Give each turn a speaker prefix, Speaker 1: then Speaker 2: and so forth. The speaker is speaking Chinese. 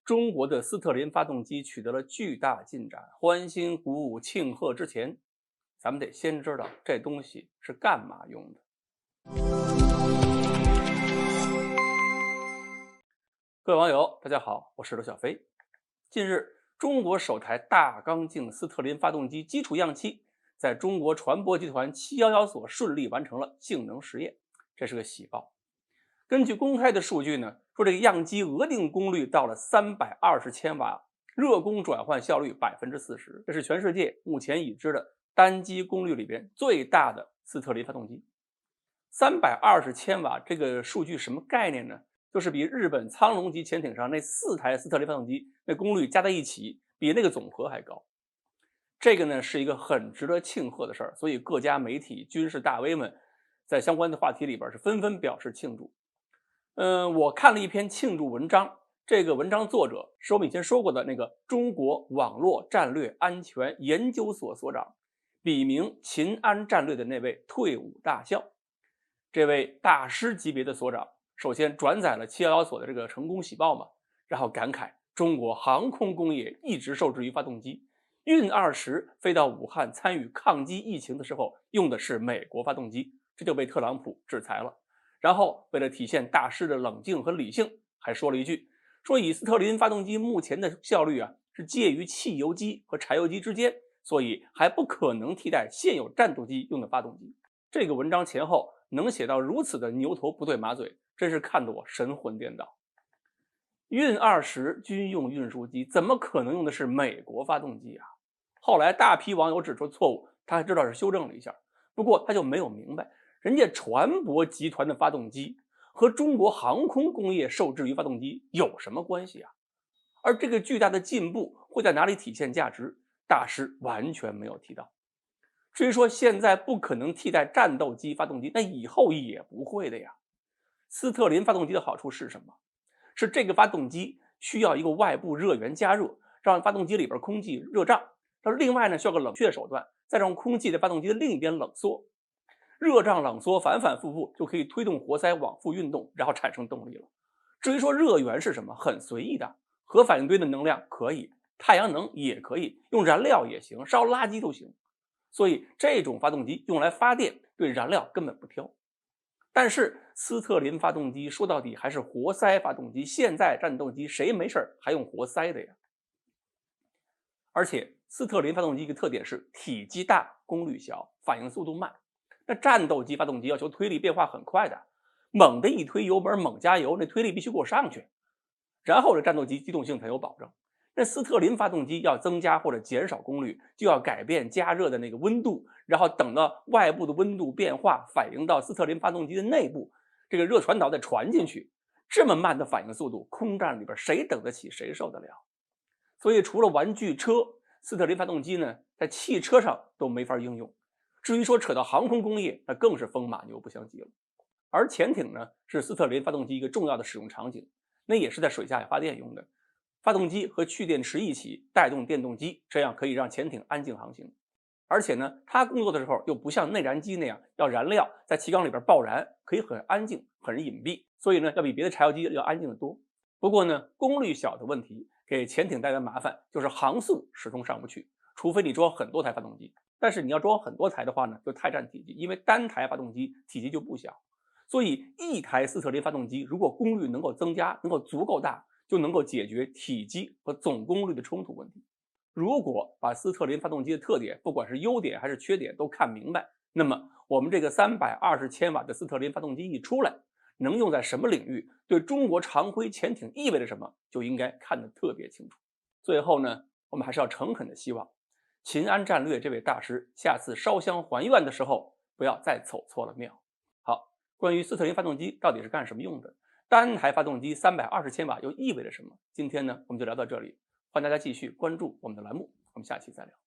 Speaker 1: 中国的斯特林发动机取得了巨大进展，欢欣鼓舞庆贺之前，咱们得先知道这东西是干嘛用的。各位网友，大家好，我是刘小飞。近日，中国首台大缸径斯特林发动机基础样器在中国船舶集团711所顺利完成了性能实验，这是个喜报。根据公开的数据呢，说这个样机额定功率到了320千瓦，热功转换效率40%，这是全世界目前已知的单机功率里边最大的斯特林发动机。320千瓦这个数据什么概念呢？就是比日本苍龙级潜艇上那4台斯特林发动机那功率加在一起，比那个总和还高。这个呢是一个很值得庆贺的事儿，所以各家媒体、军事大 V 们在相关的话题里边是纷纷表示庆祝。我看了一篇庆祝文章，这个文章作者是我们以前说过的那个中国网络战略安全研究所所长，笔名秦安战略的那位退伍大校。这位大师级别的所长首先转载了711所的这个成功喜报嘛，然后感慨中国航空工业一直受制于发动机，运20飞到武汉参与抗击疫情的时候用的是美国发动机，这就被特朗普制裁了。然后为了体现大师的冷静和理性，还说了一句，说以斯特林发动机目前的效率是介于汽油机和柴油机之间，所以还不可能替代现有战斗机用的发动机。这个文章前后能写到如此的牛头不对马嘴，真是看得我神魂颠倒。运20军用运输机怎么可能用的是美国发动机啊？后来大批网友指出错误，他还知道是修正了一下，不过他就没有明白，人家船舶集团的发动机和中国航空工业受制于发动机有什么关系啊？而这个巨大的进步会在哪里体现价值，大师完全没有提到。至于说现在不可能替代战斗机发动机，那以后也不会的呀。斯特林发动机的好处是什么？是这个发动机需要一个外部热源加热，让发动机里边空气热胀，另外呢需要个冷却手段，再让空气在发动机的另一边冷缩。热胀冷缩反反复复就可以推动活塞往复运动，然后产生动力了。至于说热源是什么，很随意的，核反应堆的能量可以，太阳能也可以，用燃料也行，烧垃圾都行。所以这种发动机用来发电，对燃料根本不挑。但是斯特林发动机说到底还是活塞发动机，现在战斗机谁没事还用活塞的呀？而且斯特林发动机一个特点是体积大、功率小、反应速度慢。那战斗机发动机要求推力变化很快的，猛地一推油门，猛加油，那推力必须给我上去，然后这战斗机机动性才有保证。那斯特林发动机要增加或者减少功率，就要改变加热的那个温度，然后等到外部的温度变化反映到斯特林发动机的内部，这个热传导再传进去。这么慢的反应速度，空战里边谁等得起，谁受得了？所以除了玩具车，斯特林发动机呢，在汽车上都没法应用。至于说扯到航空工业，那更是风马牛不相及了。而潜艇呢，是斯特林发动机一个重要的使用场景，那也是在水下发电用的。发动机和蓄电池一起带动电动机，这样可以让潜艇安静航行。而且呢，它工作的时候又不像内燃机那样要燃料在气缸里边爆燃，可以很安静、很隐蔽，所以呢，要比别的柴油机要安静得多。不过呢，功率小的问题给潜艇带来麻烦，就是航速始终上不去，除非你装很多台发动机。但是你要装很多台的话呢，就太占体积，因为单台发动机体积就不小。所以一台斯特林发动机如果功率能够增加，能够足够大，就能够解决体积和总功率的冲突问题。如果把斯特林发动机的特点，不管是优点还是缺点都看明白，那么我们这个320千瓦的斯特林发动机一出来，能用在什么领域，对中国常规潜艇意味着什么，就应该看得特别清楚。最后呢，我们还是要诚恳的希望秦安战略这位大师下次烧香还愿的时候，不要再走错了庙。好，关于斯特林发动机到底是干什么用的，单台发动机320千瓦又意味着什么，今天呢我们就聊到这里，欢迎大家继续关注我们的栏目，我们下期再聊。